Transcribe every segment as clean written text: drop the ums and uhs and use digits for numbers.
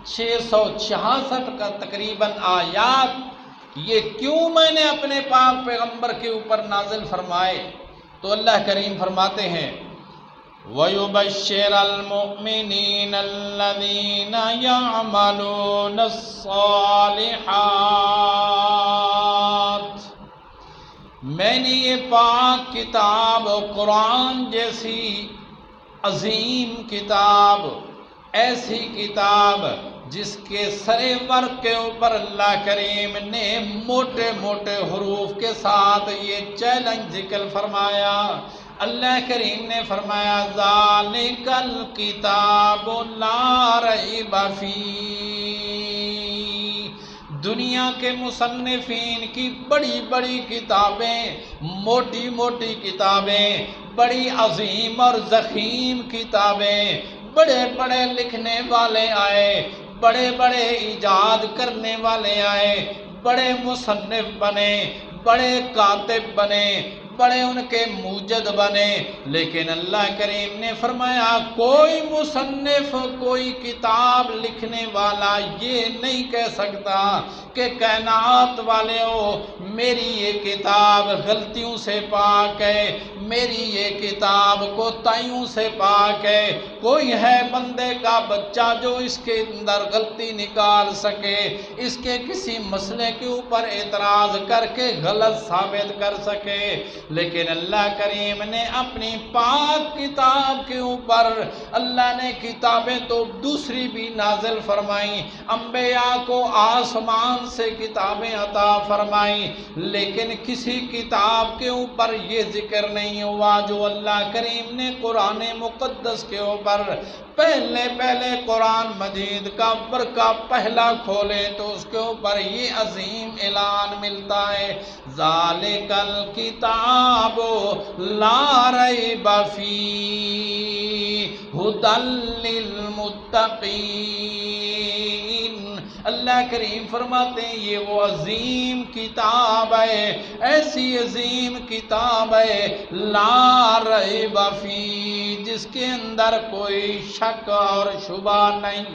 666 کا تقریباً آیات یہ کیوں میں نے اپنے پاک پیغمبر کے اوپر نازل فرمائے؟ تو اللہ کریم فرماتے ہیں وَيُبَشِّرَ الْمُؤْمِنِينَ الَّذِينَ يَعْمَلُونَ الصَّالِحَاتِ، میں نے یہ پاک کتاب قرآن جیسی عظیم کتاب، ایسی کتاب جس کے سرے ورق کے اوپر اللہ کریم نے موٹے موٹے حروف کے ساتھ یہ چیلنج ذکر فرمایا۔ اللہ کریم نے فرمایا ذالک الکتاب لا ریب فیہ، دنیا کے مصنفین کی بڑی بڑی کتابیں، موٹی موٹی کتابیں، بڑی عظیم اور ضخیم کتابیں، بڑے بڑے لکھنے والے آئے، بڑے بڑے ایجاد کرنے والے آئے، بڑے مصنف بنے، بڑے کاتب بنے، بڑے ان کے موجد بنے، لیکن اللہ کریم نے فرمایا کوئی مصنف، کوئی کتاب لکھنے والا یہ نہیں کہہ سکتا کہ کائنات والے ہو میری یہ کتاب غلطیوں سے پاک ہے، میری یہ کتاب کوتاہیوں سے پاک ہے۔ کوئی ہے بندے کا بچہ جو اس کے اندر غلطی نکال سکے، اس کے کسی مسئلے کے اوپر اعتراض کر کے غلط ثابت کر سکے، لیکن اللہ کریم نے اپنی پاک کتاب کے اوپر اللہ نے کتابیں تو دوسری بھی نازل فرمائیں، انبیاء کو آسمان سے کتابیں عطا فرمائیں، لیکن کسی کتاب کے اوپر یہ ذکر نہیں ہوا جو اللہ کریم نے قرآن مقدس کے اوپر پہلے قرآن مجید کا ورقہ پہلا کھولے تو اس کے اوپر یہ عظیم اعلان ملتا ہے ذالک الکتاب لا ریب فیہ ھدی للمتقین۔ اللہ کریم فرماتے ہیں یہ وہ عظیم کتاب ہے، ایسی عظیم کتاب ہے لا ریب فیہ، جس کے اندر کوئی شک اور شبہ نہیں،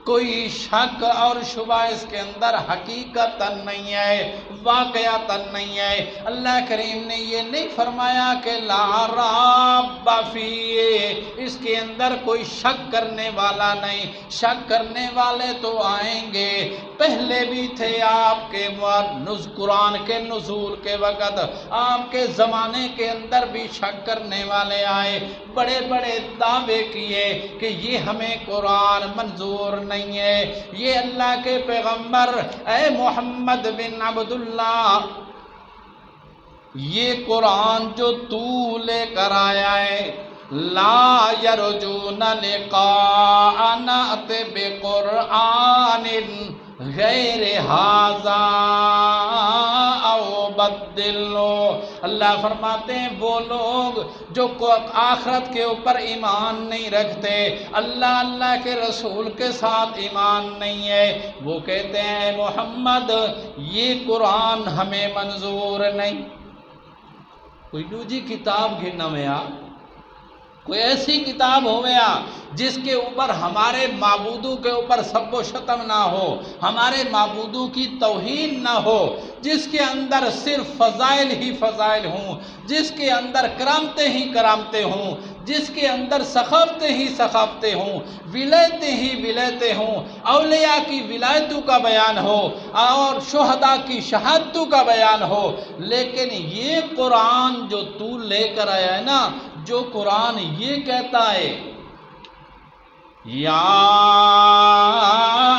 کوئی شک اور شبہ اس کے اندر حقیقتاً نہیں ہے، واقعتاً نہیں ہے۔ اللہ کریم نے یہ نہیں فرمایا کہ لا ریب فیہ، اس کے اندر کوئی شک کرنے والا نہیں، شک کرنے والے تو آئیں گے، پہلے بھی تھے آپ کے قرآن کے نزول کے وقت، آپ کے زمانے کے اندر بھی شک کرنے والے آئے، بڑے بڑے دعوے کیے کہ یہ ہمیں قرآن منظور نہیں ہے، یہ اللہ کے پیغمبر اے محمد بن عبداللہ یہ قرآن جو تو لے کر آیا ہے لا یرجون لقاء نأت بقرآن غیر ھذا او بدلو۔ اللہ فرماتے ہیں وہ لوگ جو آخرت کے اوپر ایمان نہیں رکھتے، اللہ کے رسول کے ساتھ ایمان نہیں ہے، وہ کہتے ہیں محمد یہ قرآن ہمیں منظور نہیں۔ کوئی دوجی کتاب گھننا میں کوئی ایسی کتاب ہو گیا جس کے اوپر ہمارے معبودوں کے اوپر سب و شتم نہ ہو، ہمارے معبودوں کی توہین نہ ہو، جس کے اندر صرف فضائل ہی فضائل ہوں، جس کے اندر کرامتیں ہی کرامتیں ہوں، جس کے اندر ثقافتیں ہی ثقافتیں ہوں، ولایتیں ہی ولایتیں ہوں، اولیاء کی ولایتوں کا بیان ہو اور شہداء کی شہادتوں کا بیان ہو، لیکن یہ قرآن جو تو لے کر آیا ہے نا، جو قرآن یہ کہتا ہے یا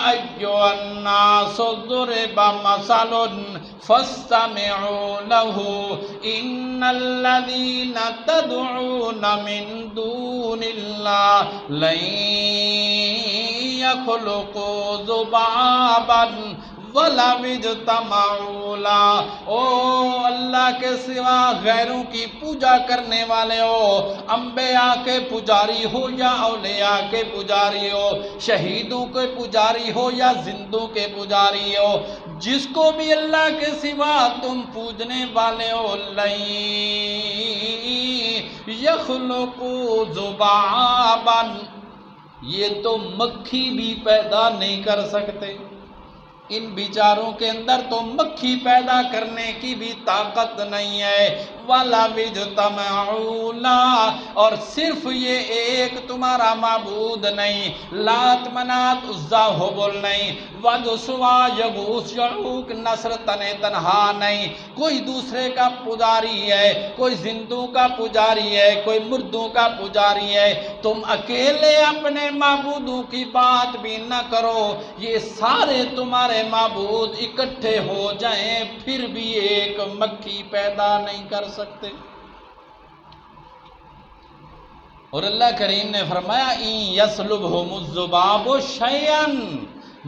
ایھا الناس ضرب مثل فاستمعوا له ان الذین تدعون من دون اللہ لن یخلقوا ذبابا وَلَوِ اجْتَمَعُوا لَهُ، او اللہ کے سوا غیروں کی پوجا کرنے والے ہو، انبیاء کے پجاری ہو یا اولیاء کے پجاری ہو، شہیدوں کے پجاری ہو یا زندوں کے پجاری ہو، جس کو بھی اللہ کے سوا تم پوجنے والے ہو لَن يَخْلُقُوا ذُبَابًا، یہ تو مکھی بھی پیدا نہیں کر سکتے، ان بیچاروں کے اندر تو مکھی پیدا کرنے کی بھی طاقت نہیں ہے۔ وَلَا وِجْتَمَعُوا لَا، اور صرف یہ ایک تمہارا معبود نہیں، لات منات عزا ہبل نہیں، ود سوا یغوث یعوق نصر تنہا نہیں، کوئی دوسرے کا پجاری ہے، کوئی زندوں کا پجاری ہے، کوئی مردوں کا پجاری ہے۔ تم اکیلے اپنے معبودوں کی بات بھی نہ کرو، یہ سارے تمہارے معبود اکٹھے ہو جائیں پھر بھی ایک مکھی پیدا نہیں کر سکتے۔ اور اللہ کریم نے فرمایا اِن یسلبہم الذباب شیئا،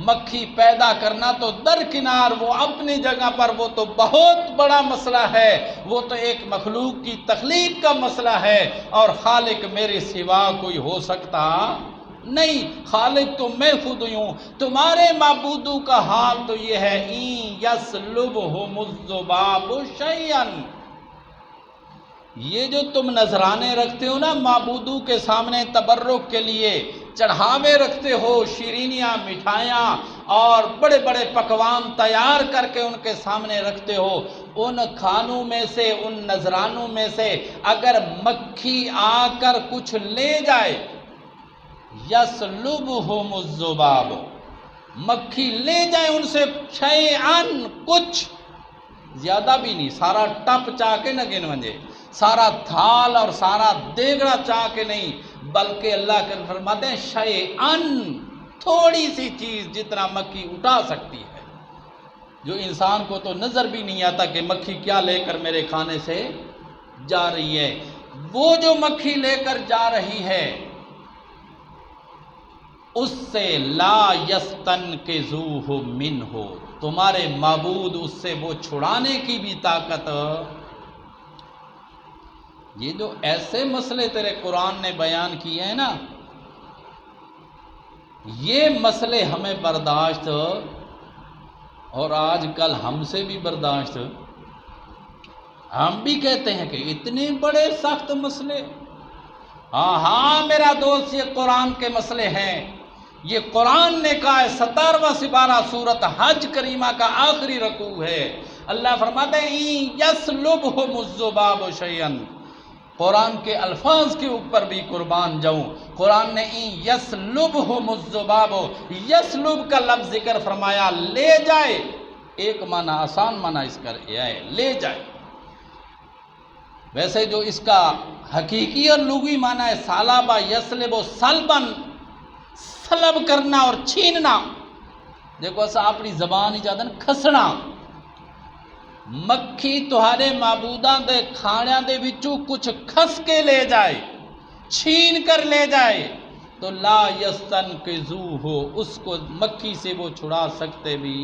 مکھی پیدا کرنا تو درکنار، وہ اپنی جگہ پر وہ تو بہت بڑا مسئلہ ہے، وہ تو ایک مخلوق کی تخلیق کا مسئلہ ہے، اور خالق میرے سوا کوئی ہو سکتا نہیں، خالق تو میں خود ہوں۔ تمہارے معبودوں کا حال تو یہ ہے اِن یسلبہم الذباب شیئا، یہ جو تم نذرانے رکھتے ہو نا معبودوں کے سامنے تبرک کے لیے، چڑھاوے رکھتے ہو، شیرینیاں مٹھائیاں اور بڑے بڑے پکوان تیار کر کے ان کے سامنے رکھتے ہو، ان کھانوں میں سے، ان نذرانوں میں سے اگر مکھی آ کر کچھ لے جائے، یسلبہم الذباب، مکھی لے جائے ان سے شیئا کچھ، زیادہ بھی نہیں، سارا ٹپ چاہ کے نہ گن ونجے، سارا تھال اور سارا دیگڑا چاہ کے نہیں، بلکہ اللہ کے فرماتے ہیں شیئا، تھوڑی سی چیز جتنا مکھی اٹھا سکتی ہے، جو انسان کو تو نظر بھی نہیں آتا کہ مکھی کیا لے کر میرے کھانے سے جا رہی ہے، وہ جو مکھی لے کر جا رہی ہے اس سے لا یستنقذوہ منہ، تمہارے معبود اس سے وہ چھڑانے کی بھی طاقت۔ یہ جو ایسے مسئلے تیرے قرآن نے بیان کیے ہیں نا، یہ مسئلے ہمیں برداشت، اور آج کل ہم سے بھی برداشت، ہم بھی کہتے ہیں کہ اتنے بڑے سخت مسئلے، ہاں میرا دوست یہ قرآن کے مسئلے ہیں، یہ قرآن نے کہا ہے، 17واں سپارہ سورت حج کریمہ کا آخری رکوع ہے، اللہ فرماتے ہیں اِن یسلبہم الذباب شیئا، قرآن کے الفاظ کے اوپر بھی قربان جاؤں، قرآن نے اِن یسلبہم الذباب، یسلب کا لفظ ذکر فرمایا، لے جائے، ایک معنی آسان معنی اس کا یہ ہے لے جائے، ویسے جو اس کا حقیقی اور لغوی معنی ہے سالبہ یسلب و سلبن، سلب کرنا اور چھیننا، دیکھو ایسا اپنی زبان ہی جاتا نا کھسنا، مکھی تہارے معبوداں دے کھانیاں دے وچوں کچھ کھس کے لے جائے، چھین کر لے جائے، تو لا یستنقذوہ، اس کو مکھی سے وہ چھڑا سکتے بھی۔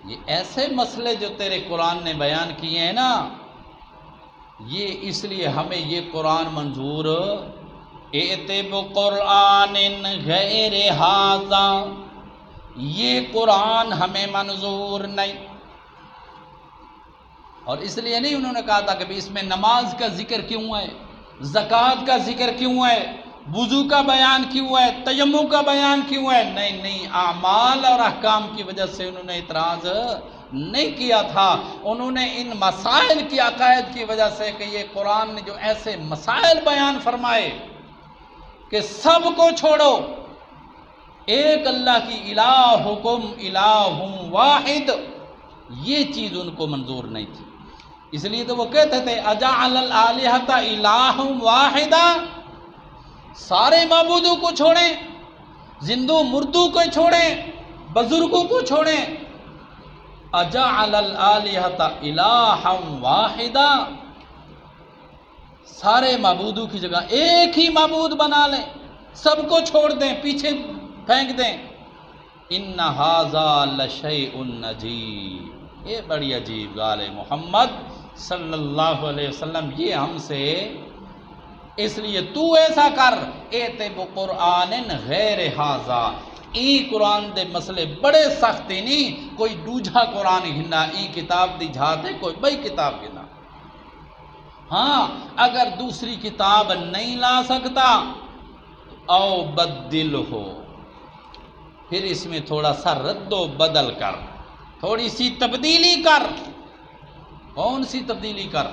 یہ ایسے مسئلے جو تیرے قرآن نے بیان کیے ہیں نا، یہ اس لیے ہمیں یہ قرآن منظور، ائت بقرآن غیر ھذا، یہ قرآن ہمیں منظور نہیں، اور اس لیے نہیں انہوں نے کہا تھا کہ اس میں نماز کا ذکر کیوں ہے، زکوٰۃ کا ذکر کیوں ہے، وضو کا بیان کیوں ہے، تیمم کا بیان کیوں ہے، نہیں، اعمال اور احکام کی وجہ سے انہوں نے اعتراض نہیں کیا تھا، انہوں نے ان مسائل کی عقائد کی وجہ سے کہ یہ قرآن نے جو ایسے مسائل بیان فرمائے کہ سب کو چھوڑو، ایک اللہ کی الہکم الہ واحد، یہ چیز ان کو منظور نہیں تھی، اس لیے تو وہ کہتے تھے اجعل الآلہۃ الہ واحدہ، سارے معبودوں کو چھوڑیں، زندوں مردوں کو چھوڑیں، بزرگوں کو چھوڑیں، اجعل الآلہۃ الہ واحدہ، سارے معبودوں کی جگہ ایک ہی معبود بنا لیں، سب کو چھوڑ دیں، پیچھے پھینک دیں، ان ھذا لشیء عجیب، یہ بڑی عجیب گال ہے محمد صلی اللہ علیہ وسلم، یہ ہم سے، اس لیے تو ایسا کر، ائت بقرآن غیر ھذا، ای قرآن دے مسئلے بڑے سختی نہیں، کوئی دوجھا قرآن ہننا، ای کتاب دی جھاتے کوئی بئی کتاب گنا، ہاں اگر دوسری کتاب نہیں لا سکتا او بدل ہو، پھر اس میں تھوڑا سا رد و بدل کر، تھوڑی سی تبدیلی کر۔ کون سی تبدیلی کر؟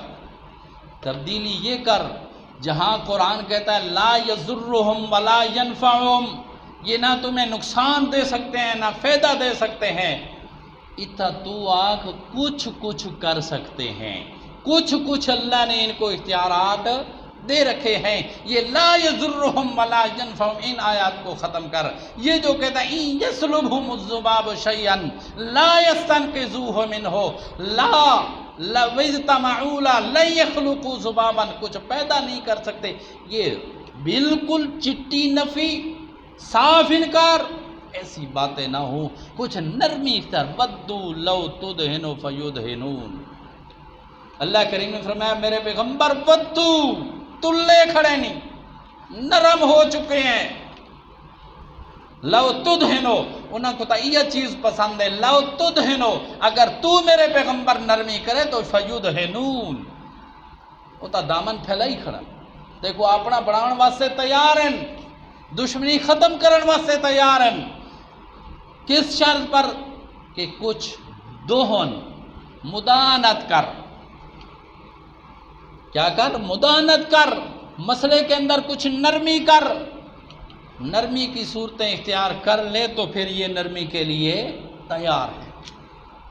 تبدیلی یہ کر جہاں قرآن کہتا ہے لا یضرہم ولا ینفعہم، یہ نہ تمہیں نقصان دے سکتے ہیں نہ فائدہ دے سکتے ہیں، اتھا تو آنکھ کچھ کچھ کر سکتے ہیں، کچھ اللہ نے ان کو اختیارات دے رکھے ہیں۔ یہ لا یضرہم ولا ینفعہم، ان آیات کو ختم کر۔ یہ جو کہتا ہے ان یسلبہم الذباب شیئا لا یستنقذوہ منہ، لا وَاجْتَمَعُوا لَن يَخْلُقُوا ذُبَابًا، کچھ پیدا نہیں کر سکتے، یہ بالکل چٹی نفی، صاف انکار، ایسی باتیں نہ ہوں، کچھ نرمی اختیار۔ وَدُّوا لَوْ تُدْهِنُ فَيُدْهِنُونَ، اللہ کریم نے فرمایا میرے پیغمبر ودو، تلے کھڑے نہیں، نرم ہو چکے ہیں۔ لو تدہنو، انہوں کو تو یہ چیز پسند ہے، لو تدہنو، اگر تو میرے پیغمبر نرمی کرے تو فیدہنون، وہ تو دامن پھیلا ہی کھڑا، دیکھو اپنا بڑھان واسطے تیار ہیں، دشمنی ختم کرن واسطے تیار ہیں، کس شرط پر؟ کہ کچھ دوہن، مدانت کر، کیا کر؟ مدانت کر، مسئلے کے اندر کچھ نرمی کر، نرمی کی صورتیں اختیار کر لے تو پھر یہ نرمی کے لیے تیار ہے۔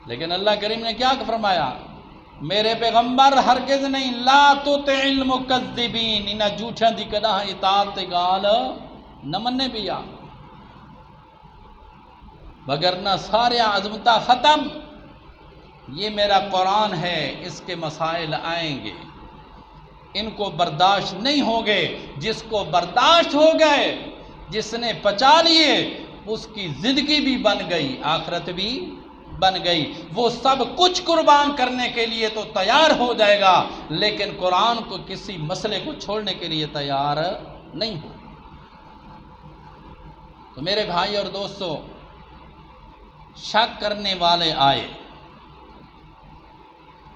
لیکن اللہ کریم نے کیا فرمایا؟ میرے پیغمبر ہرگز نہیں، لا تطع المکذبین، انہاں جھوٹیاں دی کدا اطاعت گال نہ مننے پیا، وگرنہ سارے عظمتہ ختم۔ یہ میرا قرآن ہے، اس کے مسائل آئیں گے، ان کو برداشت نہیں ہوں گے، جس کو برداشت ہو گئے، جس نے پچا لیے، اس کی زندگی بھی بن گئی، آخرت بھی بن گئی، وہ سب کچھ قربان کرنے کے لیے تو تیار ہو جائے گا، لیکن قرآن کو کسی مسئلے کو چھوڑنے کے لیے تیار نہیں ہو۔ تو میرے بھائی اور دوستو، شک کرنے والے آئے،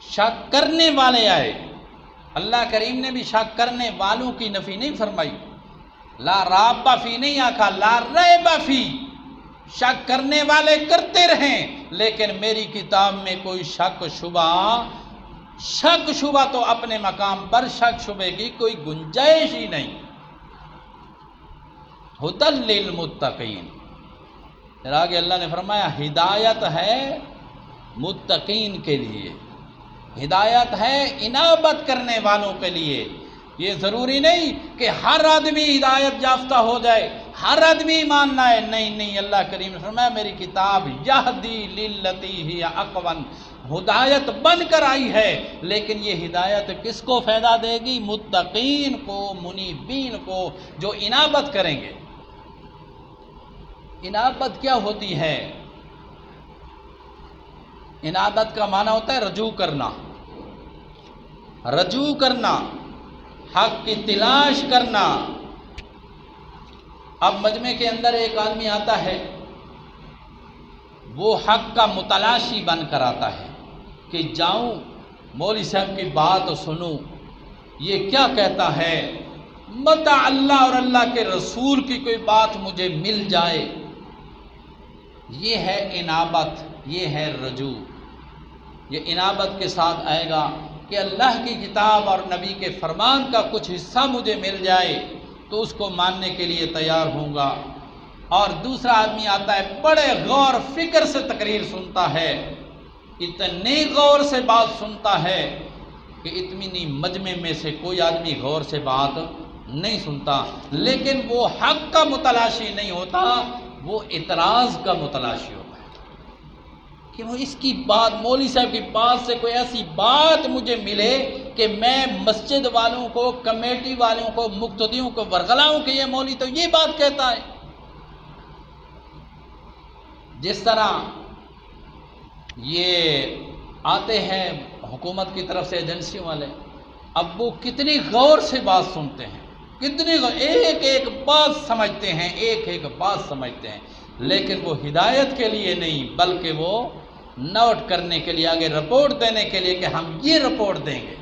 شک کرنے والے آئے، اللہ کریم نے بھی شک کرنے والوں کی نفی نہیں فرمائی، لا راب فی نہیں آکھا، لا ریب فی، شک کرنے والے کرتے رہیں، لیکن میری کتاب میں کوئی شک شبہ تو اپنے مقام پر شک شبے کی کوئی گنجائش ہی نہیں۔ ھدی للمتقین، پھر آگے اللہ نے فرمایا ہدایت ہے متقین کے لیے، ہدایت ہے انابت کرنے والوں کے لیے۔ یہ ضروری نہیں کہ ہر آدمی ہدایت یافتہ ہو جائے، ہر آدمی ایمان لائے، نہیں، اللہ کریم نے فرمایا میری کتاب یہدی للتی ہی اقوم، ہدایت بن کر آئی ہے، لیکن یہ ہدایت کس کو فائدہ دے گی؟ متقین کو، منیبین کو، جو انابت کریں گے۔ انابت کیا ہوتی ہے؟ انابت کا معنی ہوتا ہے رجوع کرنا، رجوع کرنا، حق کی تلاش کرنا۔ اب مجمع کے اندر ایک آدمی آتا ہے، وہ حق کا متلاشی بن کر آتا ہے کہ جاؤں مولوی صاحب کی بات سنوں، یہ کیا کہتا ہے، متى اللہ اور اللہ کے رسول کی کوئی بات مجھے مل جائے۔ یہ ہے انابت، یہ ہے رجوع۔ یہ انابت کے ساتھ آئے گا کہ اللہ کی کتاب اور نبی کے فرمان کا کچھ حصہ مجھے مل جائے تو اس کو ماننے کے لیے تیار ہوں گا۔ اور دوسرا آدمی آتا ہے، بڑے غور فکر سے تقریر سنتا ہے، اتنے غور سے بات سنتا ہے کہ اتنی مجمع میں سے کوئی آدمی غور سے بات نہیں سنتا، لیکن وہ حق کا متلاشی نہیں ہوتا، وہ اعتراض کا متلاشی ہوتا ہے کہ وہ اس کی بات، مولوی صاحب کی بات سے کوئی ایسی بات مجھے ملے کہ میں مسجد والوں کو، کمیٹی والوں کو، مقتدیوں کو ورغلاؤں کہ یہ مولوی تو یہ بات کہتا ہے۔ جس طرح یہ آتے ہیں حکومت کی طرف سے ایجنسیوں والے، اب وہ کتنی غور سے بات سنتے ہیں، کتنی غور، ایک بات سمجھتے ہیں، ایک بات سمجھتے ہیں، لیکن وہ ہدایت کے لیے نہیں، بلکہ وہ نوٹ کرنے کے لیے، آگے رپورٹ دینے کے لیے کہ ہم یہ رپورٹ دیں گے،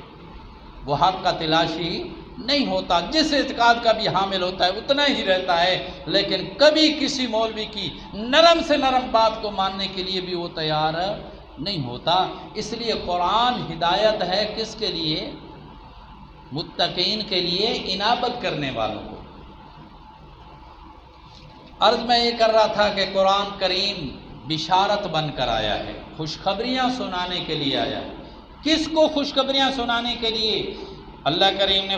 وہ حق کا تلاشی نہیں ہوتا، جس اعتقاد کا بھی حامل ہوتا ہے اتنا ہی رہتا ہے، لیکن کبھی کسی مولوی کی نرم سے نرم بات کو ماننے کے لیے بھی وہ تیار نہیں ہوتا۔ اس لیے قرآن ہدایت ہے کس کے لیے؟ متقین کے لیے، انابت کرنے والوں کو۔ عرض میں یہ کر رہا تھا کہ قرآن کریم بشارت بن کر آیا ہے، خوشخبریاں سنانے کے لیے آیا ہے۔ کس کو خوشخبریاں سنانے کے لیے؟ اللہ کریم نے